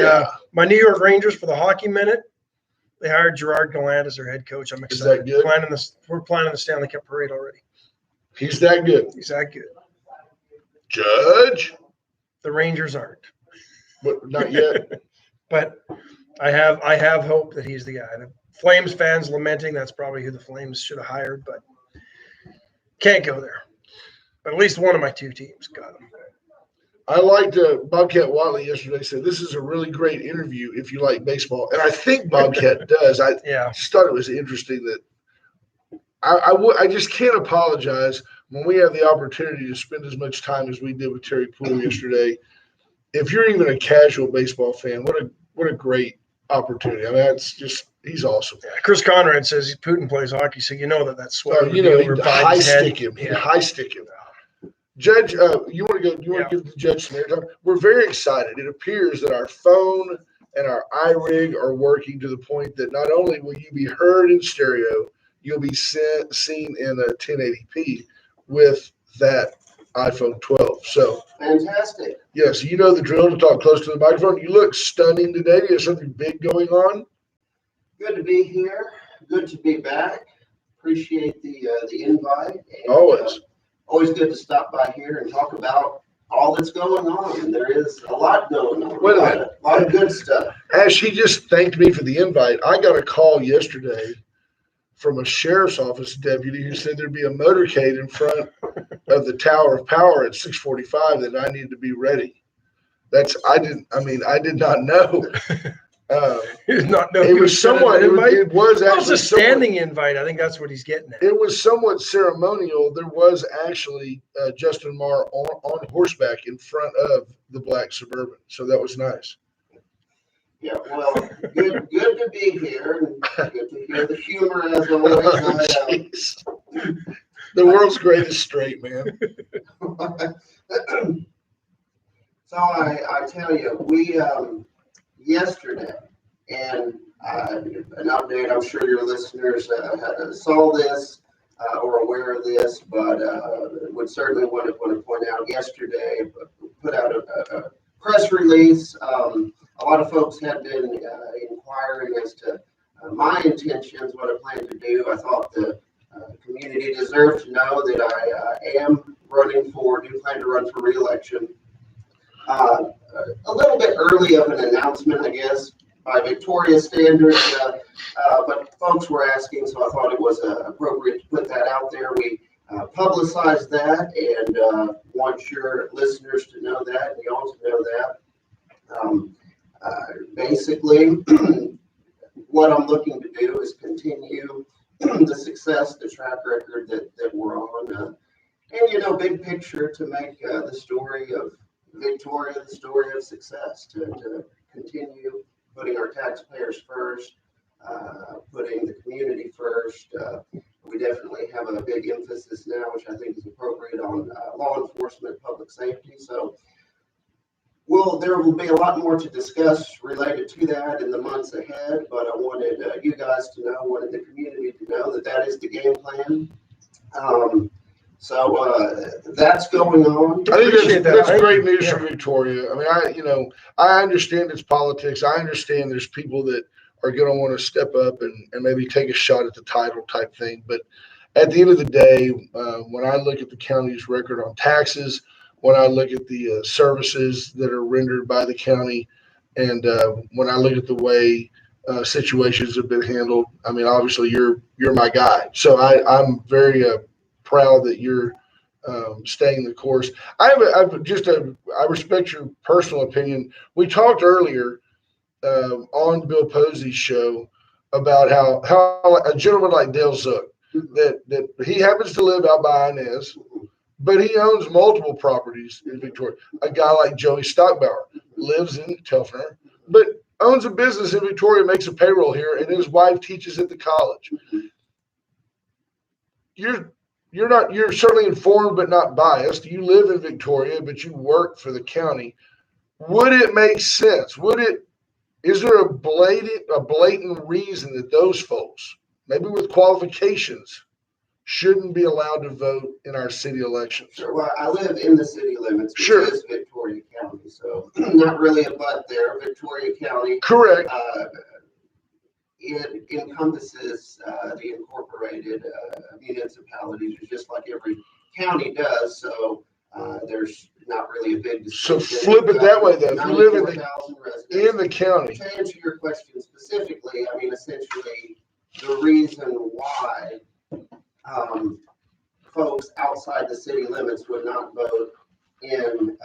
my New York Rangers for the Hockey Minute, they hired Gerard Gallant as their head coach. I'm excited. Is that good? We're planning the Stanley Cup parade already. He's that good. He's that good. Judge? The Rangers aren't. But not yet. But I have hope that he's the guy. The Flames fans lamenting that's probably who the Flames should have hired, but can't go there. But at least one of my 2 teams got him. I liked Bobcat Watley yesterday said, this is a really great interview if you like baseball. And I think Bobcat does. I just thought it was interesting that I just can't apologize when we have the opportunity to spend as much time as we did with Terry Poole yesterday. If you're even a casual baseball fan, what a great opportunity. I mean, that's just – he's awesome. Yeah, Chris Conrad says Putin plays hockey, so you know that's sweater. He'd high stick him. He'd high stick him. Judge, you want to go? You want to give the judge some airtime? We're very excited. It appears that our phone and our iRig are working to the point that not only will you be heard in stereo, you'll be seen in a 1080p with that iPhone 12. So Fantastic. yes, you know the drill to talk close to the microphone. You look stunning today. You have something big going on. Good to be here. Good to be back. Appreciate the invite. And, Always. Always good to stop by here and talk about all that's going on. And there is a lot going on. Wait a minute. A lot of good stuff. As she just thanked me for the invite, I got a call yesterday from a sheriff's office deputy who said there'd be a motorcade in front of the Tower of Power at 6:45 that I needed to be ready. I did not know. Did not know It was somewhat. It was Well, it's actually a standing invite. I think that's what he's getting at. It was somewhat ceremonial. There was actually Justin Marr on horseback in front of the black Suburban, so that was nice. Yeah, well, good to be here. And good to hear the humor as always. The world's greatest straight man. So I tell you, we, yesterday, and an update, I'm sure your listeners saw this or aware of this, but would certainly want to point out yesterday, put out a press release. A lot of folks had been inquiring as to my intentions, what I plan to do. I thought the community deserved to know that I am do plan to run for re-election. A little bit early of an announcement, I guess, by Victoria standards, but folks were asking, so I thought it was appropriate to put that out there. We publicized that and want your listeners to know that, and y'all to know that. Basically, what I'm looking to do is continue the success, the track record that we're on, and big picture to make the story of Victoria the story of success, to continue putting our taxpayers first, putting the community first. We definitely have a big emphasis now, which I think is appropriate, on law enforcement, public safety. So there will be a lot more to discuss related to that in the months ahead, but I wanted you guys to know, wanted the community to know that is the game plan. So that's going on. I think that's great news Yeah. for Victoria. I mean, I understand it's politics. I understand there's people that are going to want to step up and maybe take a shot at the title type thing. But at the end of the day, when I look at the county's record on taxes, when I look at the services that are rendered by the county, and when I look at the way situations have been handled, I mean, obviously you're my guy. So I'm very proud that you're staying the course. I respect your personal opinion. We talked earlier on Bill Posey's show about how a gentleman like Dale Zook, that he happens to live out by Inez, but he owns multiple properties in Victoria. A guy like Joey Stockbauer lives in Telfner, but owns a business in Victoria, makes a payroll here, and his wife teaches at the college. You're certainly informed but not biased. You live in Victoria, but you work for the county. Would it make sense? Is there a blatant reason that those folks, maybe with qualifications, shouldn't be allowed to vote in our city elections? Sure. Well, I live in the city limits, which Sure. is Victoria County, so not really a but there. Victoria County. Correct. It encompasses the incorporated municipalities, just like every county does. So there's not really a big So distinction. flip it that way, though. If you live in 94,000 residents. the county, To answer your question specifically, I mean, essentially, the reason why folks outside the city limits would not vote in,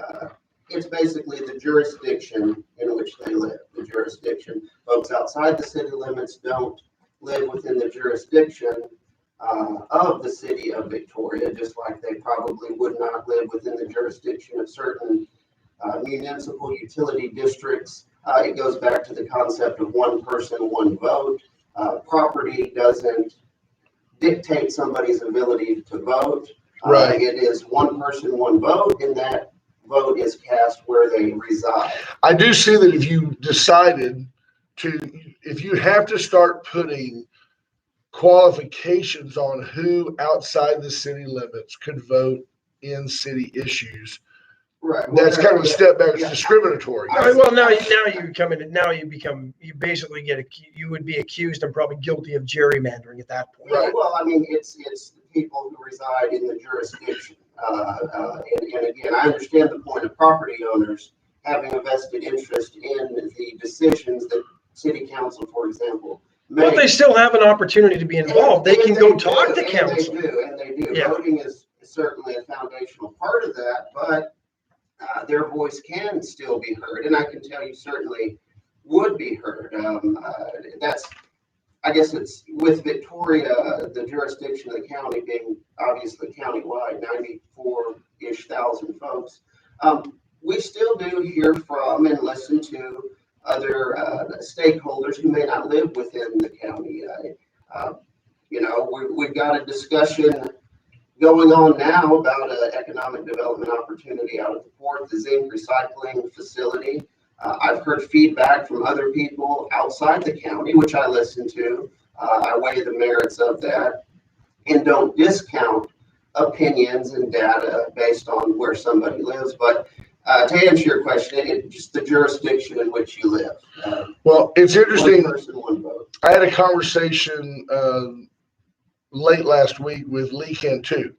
it's basically the jurisdiction in which they live, the jurisdiction. Folks outside the city limits don't live within the jurisdiction of the city of Victoria, just like they probably would not live within the jurisdiction of certain municipal utility districts. It goes back to the concept of one person, one vote. Property doesn't dictate somebody's ability to vote. Right. It is one person, one vote, and that vote is cast where they reside. I do see that if you have to start putting qualifications on who outside the city limits could vote in city issues, Right. that's kind of a step back. It's Yeah. discriminatory. All right, well, now you would be accused and probably guilty of gerrymandering at that point. Right. Well, I mean, it's the people who reside in the jurisdiction. And again, I understand the point of property owners having a vested interest in the decisions that city council, for example, But they makes. still have an opportunity to be involved. They can go talk to And council. they do. Yeah. Voting is certainly a foundational part of that, but their voice can still be heard, and I can tell you certainly would be heard. I guess it's with Victoria, the jurisdiction of the county being obviously countywide, 94-ish thousand folks. We still do hear from and listen to other stakeholders who may not live within the county. We've got a discussion going on now about an economic development opportunity out at the port, the zinc recycling facility. I've heard feedback from other people outside the county, which I listen to. I weigh the merits of that and don't discount opinions and data based on where somebody lives. But to answer your question, just the jurisdiction in which you live. Well, it's interesting. One person, one vote. I had a conversation late last week with Lee Cantu,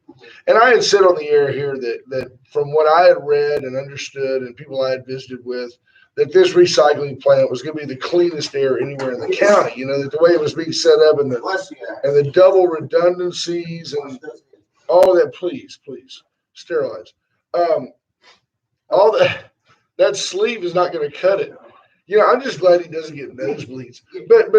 and I had said on the air here that from what I had read and understood and people I had visited with, that this recycling plant was going to be the cleanest air anywhere in the county. You know, that the way it was being set up and the double redundancies and all that. Please sterilize. All that sleeve is not going to cut it. You know, I'm just glad he doesn't get nosebleeds. But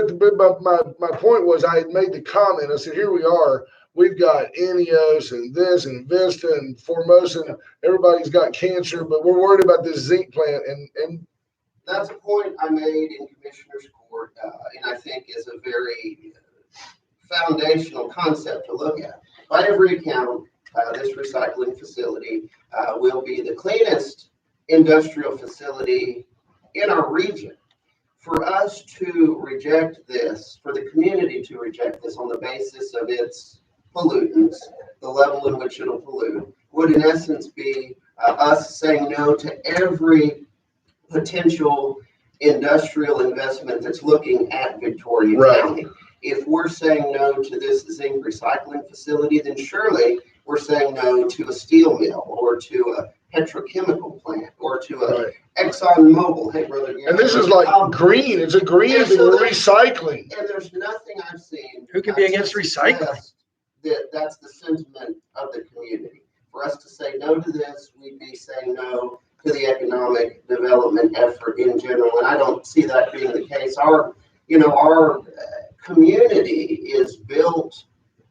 my point was, I had made the comment. I said, here we are. We've got Enios and this and Vista and Formosa. And everybody's got cancer, but we're worried about this zinc plant. And that's a point I made in Commissioner's Court, and I think is a very foundational concept to look at. By every account, this recycling facility will be the cleanest industrial facility in our region. For us to reject this, for the community to reject this on the basis of its pollutants, the level in which it'll pollute, would in essence be us saying no to every potential industrial investment that's looking at Victoria County. If we're saying no to this zinc recycling facility, then surely we're saying no to a steel mill or to a petrochemical plant or to a Exxon Mobil. Hey, brother. And this is like green. It's a green thing. We're recycling. And there's nothing I've seen. Who can be against recycling? That's the sentiment of the community. For us to say no to this, we'd be saying no to the economic development effort in general. And I don't see that being the case. Our community is built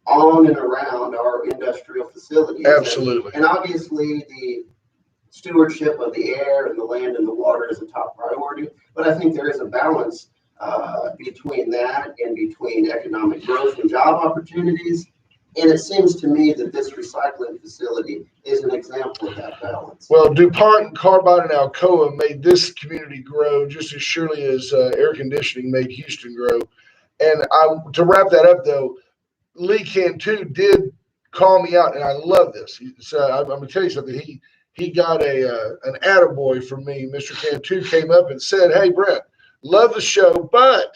on and around our industrial facilities. Absolutely. And obviously the stewardship of the air and the land and the water is a top priority. But I think there is a balance between that and between economic growth and job opportunities. And it seems to me that this recycling facility is an example of that balance. Well, DuPont, Carbide, and Alcoa made this community grow just as surely as air conditioning made Houston grow. And to wrap that up, though, Lee Cantu did call me out, and I love this. So I'm going to tell you something. He got an attaboy from me. Mr. Cantu came up and said, hey, Brett, love the show, but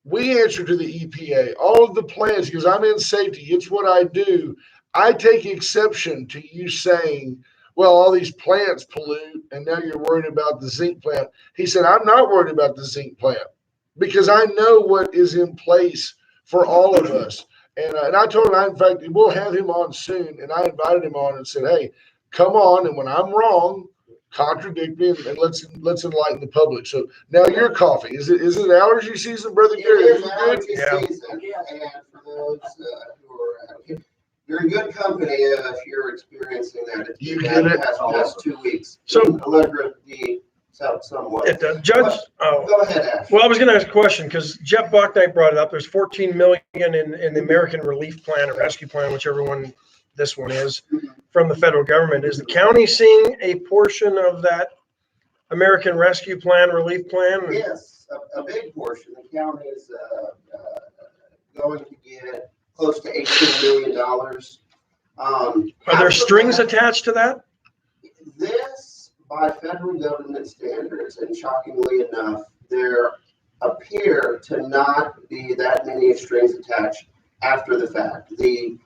we answer to the EPA. All of the plans, because I'm in safety, it's what I do. I take exception to you saying, well, all these plants pollute, and now you're worried about the zinc plant. He said, I'm not worried about the zinc plant because I know what is in place for all of us. And I told him, in fact, we'll have him on soon. And I invited him on and said, hey, come on. And when I'm wrong, contradict me and let's enlighten the public. So now your coffee, is it allergy season, Brother Gary? It is allergy season. And for those who are, you're in good company if you're experiencing that. You get it. Past 2 weeks. So Allegra, somewhat. Judge. Go ahead, Ash. Well, I was going to ask a question because Jeff Bachnight brought it up. There's $14 million in the American Relief Plan or Rescue Plan, whichever one this one is, from the federal government. Is the county seeing a portion of that American Rescue Plan, Relief Plan? Yes, a big portion. The county is going to get close to $18 million. Are there strings attached to that? This, by federal government standards, and shockingly enough, there appear to not be that many strings attached after the fact. The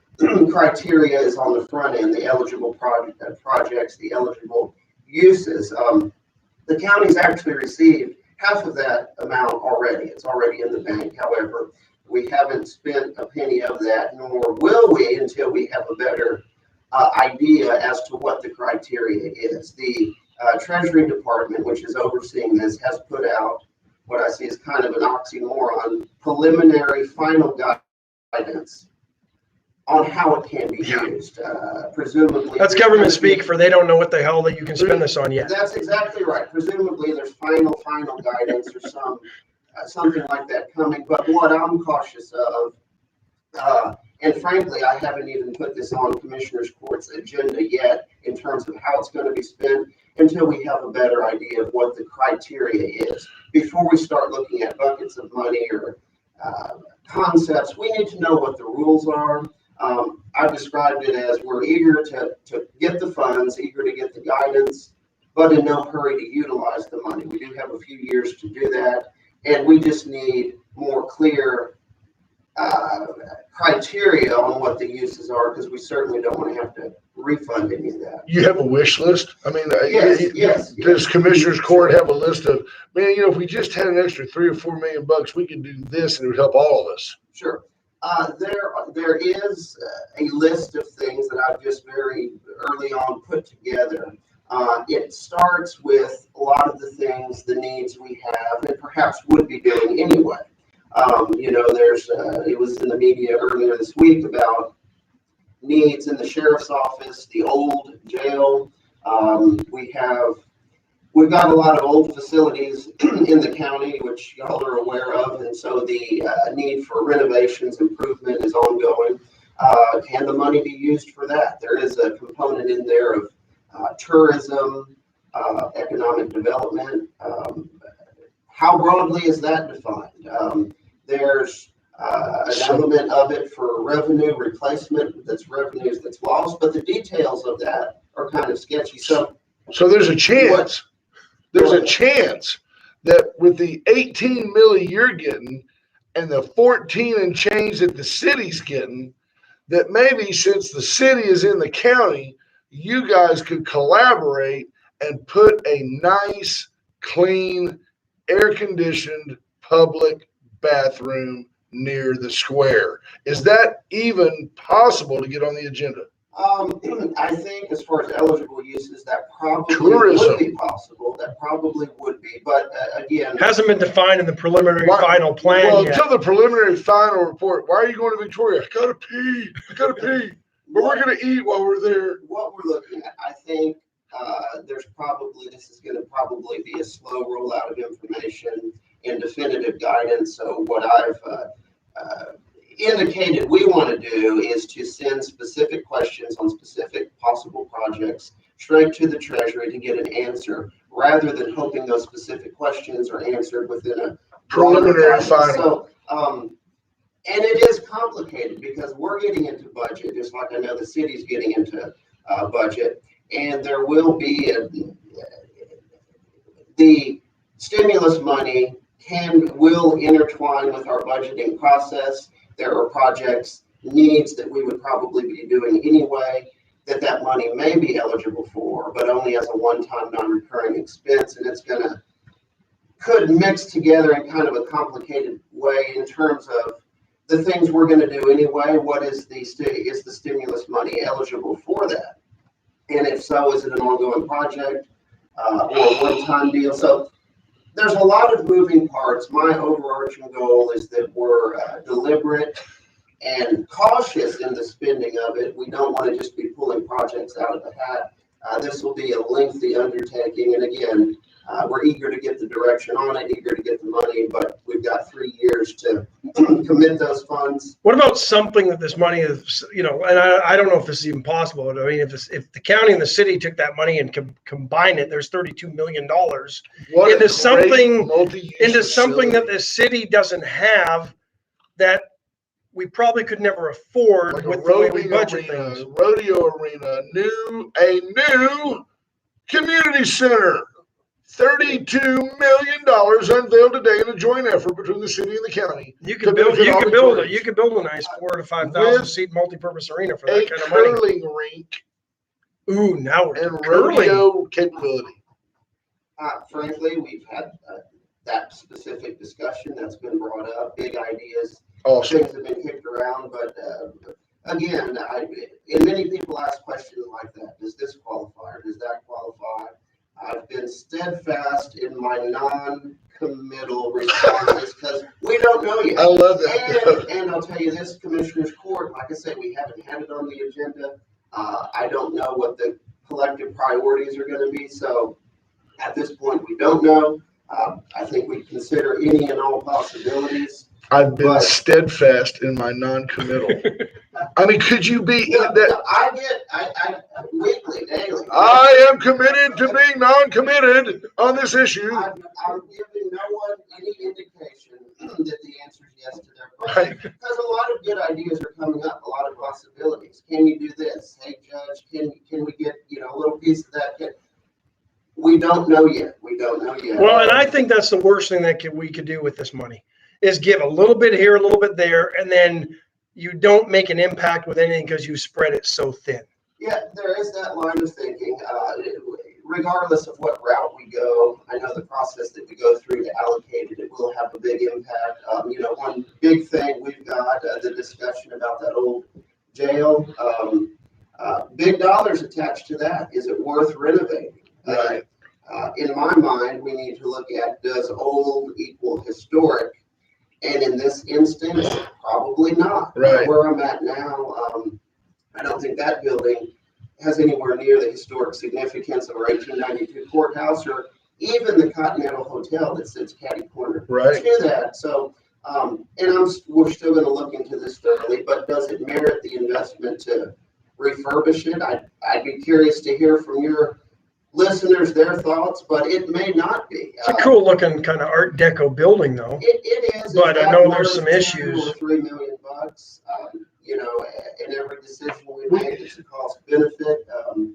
criteria is on the front end, the eligible projects, the eligible uses. The county's actually received half of that amount already. It's already in the bank. However, we haven't spent a penny of that, nor will we until we have a better idea as to what the criteria is. The Treasury Department, which is overseeing this, has put out what I see as kind of an oxymoron, preliminary final guidance on how it can be used. Presumably, that's government speak for they don't know what the hell that you can spend this on yet. That's exactly right. Presumably, there's final guidance or something like that coming. But what I'm cautious of And frankly, I haven't even put this on Commissioners Court's agenda yet in terms of how it's going to be spent until we have a better idea of what the criteria is. Before we start looking at buckets of money or concepts, we need to know what the rules are. I've described it as we're eager to get the funds, eager to get the guidance, but in no hurry to utilize the money. We do have a few years to do that, and we just need more clear criteria on what the uses are, because we certainly don't want to have to refund any of that. You have a wish list? I mean, Yes. Does Commissioners Court have a list of, man, if we just had an extra $3 or $4 million, we could do this and it would help all of us? Sure. There is a list of things that I've just very early on put together. It starts with a lot of the things, the needs we have, and perhaps would be doing anyway. It was in the media earlier this week about needs in the sheriff's office, the old jail. We've got a lot of old facilities in the county, which y'all are aware of, and so the need for renovations, improvement is ongoing. Can the money be used for that? There is a component in there of tourism, economic development. How broadly is that defined? There's an element of it for revenue replacement, that's revenues that's lost, but the details of that are kind of sketchy. So there's a chance. There's a chance that with the 18 million you're getting and the 14 and change that the city's getting, that maybe since the city is in the county, you guys could collaborate and put a nice, clean, air-conditioned public bathroom near the square. Is that even possible to get on the agenda? I think as far as eligible uses, that probably Tourism would be possible. That probably would be, but again, Hasn't been defined in the preliminary final plan Well, yet. until the preliminary final report, why are you going to Victoria? I gotta pee. But we're gonna eat while we're there. what we're looking at, I think this is going to probably be a slow rollout of information and definitive guidance. So what I've indicated we want to do is to send specific questions on specific possible projects straight to the Treasury to get an answer, rather than hoping those specific questions are answered within a Preliminary final. So, and it is complicated because we're getting into budget, just like I know the city's getting into budget, and there will be the stimulus money will intertwine with our budgeting process. There are projects, needs that we would probably be doing anyway, that money may be eligible for, but only as a one-time non-recurring expense, and could mix together in kind of a complicated way in terms of the things we're going to do anyway. What is the stimulus money eligible for that? And if so, is it an ongoing project or a one-time deal? So there's a lot of moving parts. My overarching goal is that we're deliberate and cautious in the spending of it. We don't want to just be pulling projects out of the hat. This will be a lengthy undertaking. And again, we're eager to get the direction on it, eager to get the money, but we've got 3 years to commit those funds. What about something that this money is, and I don't know if this is even possible, but I mean, if the county and the city took that money and combine it, there's $32 million into something that the city doesn't have, that we probably could never afford, like with the way we budget things. Rodeo arena, a new community center. $32 million unveiled today in a joint effort between the city and the county. You could build a nice 4,000 to 5,000 seat multi-purpose arena for that kind of money. Curling rink. Ooh, now we're and rodeo capability. Frankly, we've had that specific discussion that's been brought up. Big ideas, awesome. Things have been kicked around, but again, and many people ask questions like that. Does this qualify or does that qualify? I've been steadfast in my non-committal responses because we don't know yet. I love that. And I'll tell you this, Commissioners Court, like I said, we haven't had it on the agenda. I don't know what the collective priorities are going to be. So at this point, we don't know. I think we consider any and all possibilities. I've been But- steadfast in my non-committal. I mean, could you be Yeah, that? I weekly, daily. I am committed to being non-committed on this issue. I'm giving no one any indication that the answer is yes to their question. Right. Because a lot of good ideas are coming up, a lot of possibilities. Can you do this? Hey, Judge, can we get, a little piece of that? We don't know yet. We don't know yet. Well, and I think that's the worst thing that we could do with this money is give a little bit here, a little bit there, and then you don't make an impact with anything because you spread it so thin. Yeah, there is that line of thinking. Regardless of what route we go, I know the process that we go through to allocate it, it will have a big impact. One big thing we've got, the discussion about that old jail, big dollars attached to that. Is it worth renovating? Right. In my mind, we need to look at, does old equal historic? And in this instance, probably not. Right. Where I'm at now, I don't think that building has anywhere near the historic significance of our 1892 courthouse or even the Continental Hotel that sits catty corner Right. to that. So, we're still going to look into this thoroughly, but does it merit the investment to refurbish it? I'd be curious to hear from your listeners their thoughts, but it may not be. It's a cool looking kind of Art Deco building, though. It is. But Is I that know there's worth some 2 issues. or $3 million. In every decision we make, it's a cost benefit.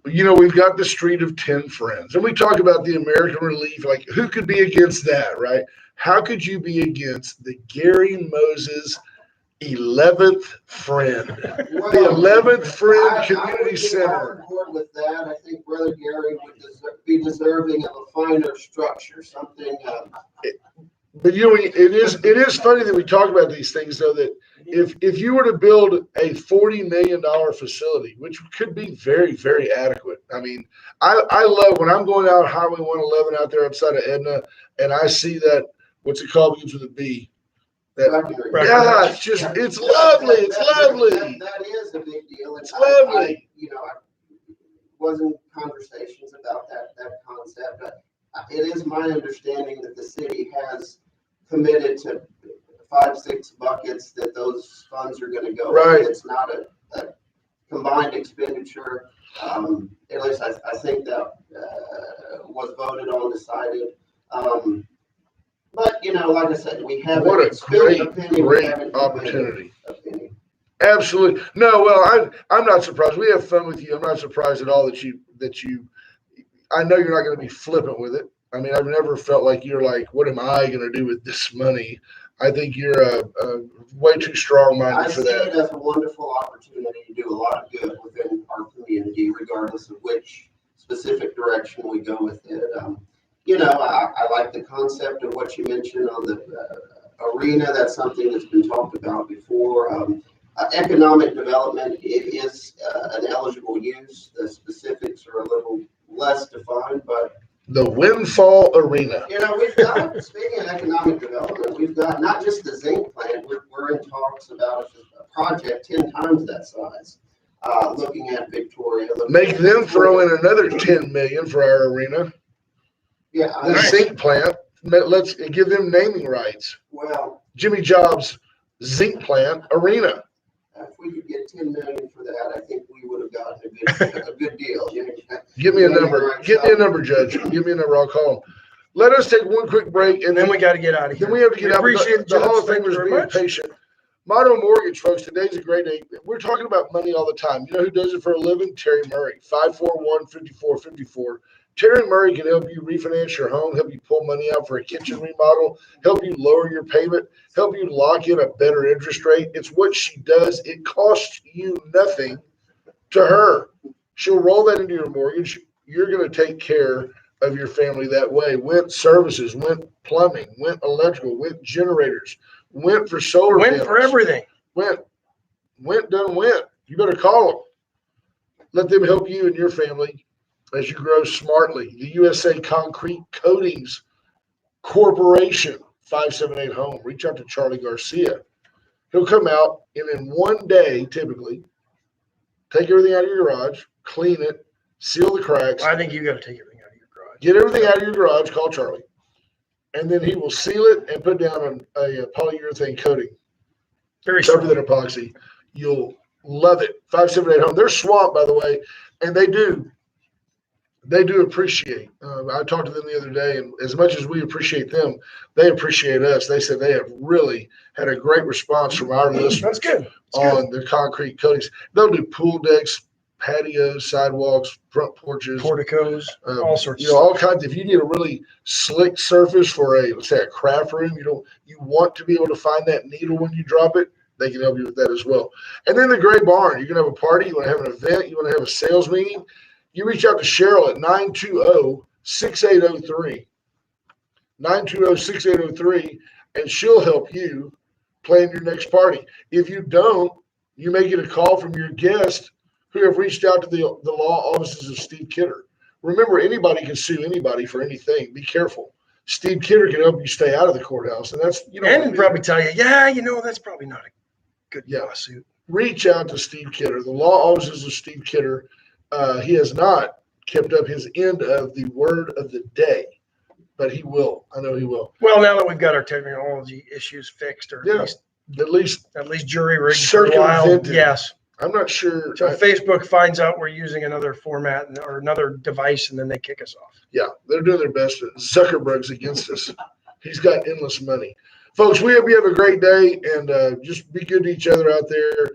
We've got the Street of 10 Friends, and we talk about the American Relief. Like, who could be against that, right? How could you be against the Gary Moses 11th Friend? The 11th Friend I Community would be Center. on board with that. I think Brother Gary would be deserving of a finer structure, something. But it is funny that we talk about these things, though, that if you were to build a $40 million facility, which could be very, very adequate. I mean, I love when I'm going out Highway 111 out there outside of Edna, and I see that, what's it called, begins with a B. Yeah, it's just, it's lovely. It's lovely. That is a big deal. It's lovely. I was in conversations about that concept, but it is my understanding that the city has committed to 5-6 buckets that those funds are going to go. Right. It's not a combined expenditure. At least I think that was voted on, decided. But like I said, we haven't. What a great opportunity. Absolutely. No, well, I'm not surprised. We have fun with you. I'm not surprised at all that you I know you're not going to be flippant with it. I mean, I've never felt like you're like, what am I going to do with this money? I think you're a way too strong-minded for I see that. it as a wonderful opportunity to do a lot of good within our community, regardless of which specific direction we go with it. I like the concept of what you mentioned on the arena. That's something that's been talked about before. Economic development is an eligible use. The specifics are a little less defined, but The Windfall Arena. we've got, speaking of economic development, we've got not just the zinc plant, we're in talks about a project 10 times that size, looking at Victoria. Make them throw in another $10 million for our arena. Yeah, The zinc plant. Let's give them naming rights. well, Jimmy Jobs Zinc Plant Arena. if we could get 10 million for that, I think we would have gotten a good deal. Give me a number. Give me a number, Judge. Give me a number. I'll call them. Let us take one quick break, And then we got to get out of here. Then we have to get out. Appreciate The Hall of Thank you Famers very being much. patient. Motto Mortgage, folks. Today's a great day. We're talking about money all the time. You know who does it for a living? Terry Murray. 541-5454. Terry Murray can help you refinance your home, help you pull money out for a kitchen remodel, help you lower your payment, help you lock in a better interest rate. It's what she does. It costs you nothing to her. She'll roll that into your mortgage. You're going to take care of your family that way. Went services, went plumbing, went electrical, went generators, went for solar Went panels. for everything. Went, done went. You better call them. Let them help you and your family as you grow smartly. The USA Concrete Coatings Corporation, 578 Home. Reach out to Charlie Garcia. He'll come out and in one day, typically, take everything out of your garage, clean it, seal the cracks, I think you got to take everything out of your garage. get everything out of your garage, call Charlie. and then he will seal it and put down a polyurethane coating, Very covered strong. in epoxy. You'll love it. 578 Home. They're swamped, by the way, and they do appreciate. I talked to them the other day, and as much as we appreciate them, they appreciate us. They said they have really had a great response from our listeners That's good. That's good. on the concrete coatings. They'll do pool decks, patios, sidewalks, front porches, Porticos, all sorts you of know, stuff. all kinds. If you need a really slick surface for let's say a craft room, you want to be able to find that needle when you drop it, they can help you with that as well. And then the Gray Barn, you're gonna have a party, you want to have an event, you want to have a sales meeting, you reach out to Cheryl at 920-6803. 920-6803, and she'll help you plan your next party. If you don't, you may get a call from your guest who have reached out to the law offices of Steve Kidder. Remember, anybody can sue anybody for anything. Be careful. Steve Kidder can help you stay out of the courthouse, and that's And probably tell you, that's probably not a good Yeah. lawsuit. reach out to Steve Kidder. The law offices of Steve Kidder. He has not kept up his end of the word of the day, but he will. I know he will. Well, now that we've got our technology issues fixed, or Yeah. At least at least jury rigged for a while. Circumvented. Yes. I'm not sure. So Facebook finds out we're using another format or another device, and then they kick us off. Yeah, they're doing their best. Zuckerberg's against us. He's got endless money. Folks, we hope you have a great day, and just be good to each other out there.